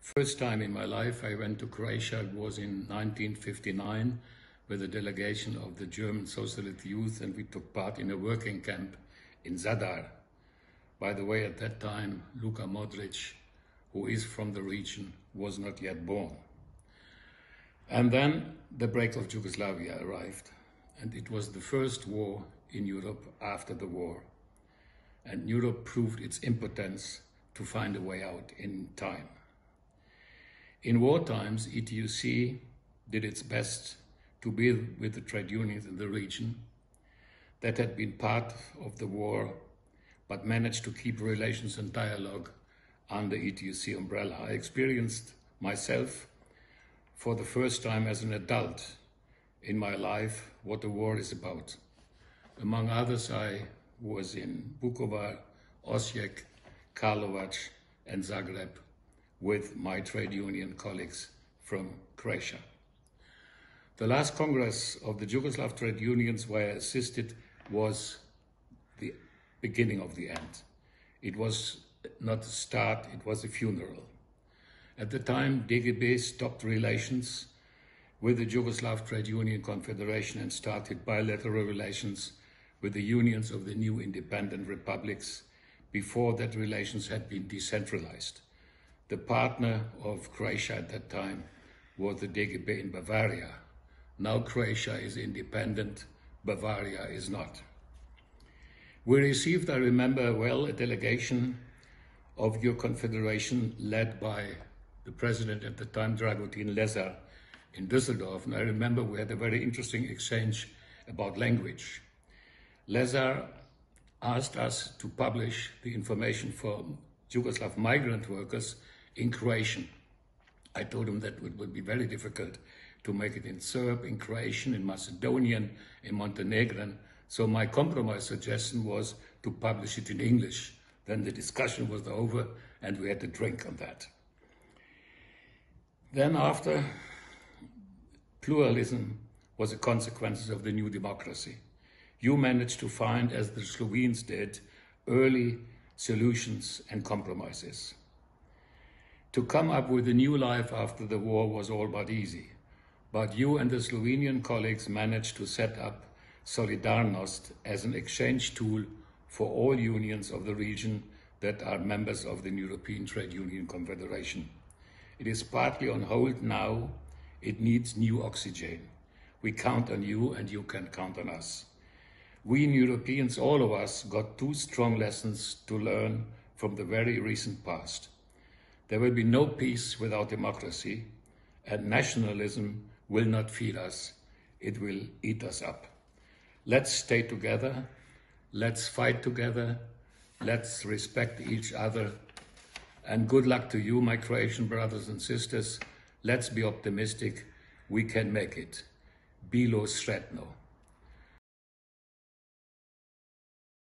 First time in my life I went to Croatia was in 1959 with a delegation of the German Socialist Youth, and we took part in a working camp in Zadar. By the way, at that time, Luka Modric, who is from the region, was not yet born. And then the break of Yugoslavia arrived, and it was the first war in Europe after the war. And Europe proved its impotence to find a way out in time. In war times, ETUC did its best to be with the trade unions in the region that had been part of the war, but managed to keep relations and dialogue under ETUC umbrella. I experienced myself for the first time as an adult in my life what the war is about. Among others, I was in Vukovar, Osijek, Karlovac and Zagreb with my trade union colleagues from Croatia. The last Congress of the Yugoslav trade unions where I assisted was the beginning of the end. It was not a start, it was a funeral. At the time, DGB stopped relations with the Yugoslav Trade Union Confederation and started bilateral relations with the unions of the new independent republics. Before that, relations had been decentralized. The partner of Croatia at that time was the DGB in Bavaria. Now Croatia is independent, Bavaria is not. We received, I remember well, a delegation of your confederation led by the president at the time, Dragutin Lesar, in Düsseldorf. And I remember we had a very interesting exchange about language. Lesar asked us to publish the information for Yugoslav migrant workers in Croatian. I told him that it would be very difficult to make it in Serb, in Croatian, in Macedonian, in Montenegrin. So my compromise suggestion was to publish it in English. Then the discussion was over and we had to drink on that. Then after, pluralism was a consequence of the new democracy. You managed to find, as the Slovenes did, early solutions and compromises. To come up with a new life after the war was all but easy. But you and the Slovenian colleagues managed to set up Solidarnost as an exchange tool for all unions of the region that are members of the European Trade Union Confederation. It is partly on hold now. It needs new oxygen. We count on you and you can count on us. We Europeans, all of us, got two strong lessons to learn from the very recent past. There will be no peace without democracy, and nationalism will not feed us. It will eat us up. Let's stay together. Let's fight together. Let's respect each other. And good luck to you, my Croatian brothers and sisters. Let's be optimistic. We can make it. Bilo sretno.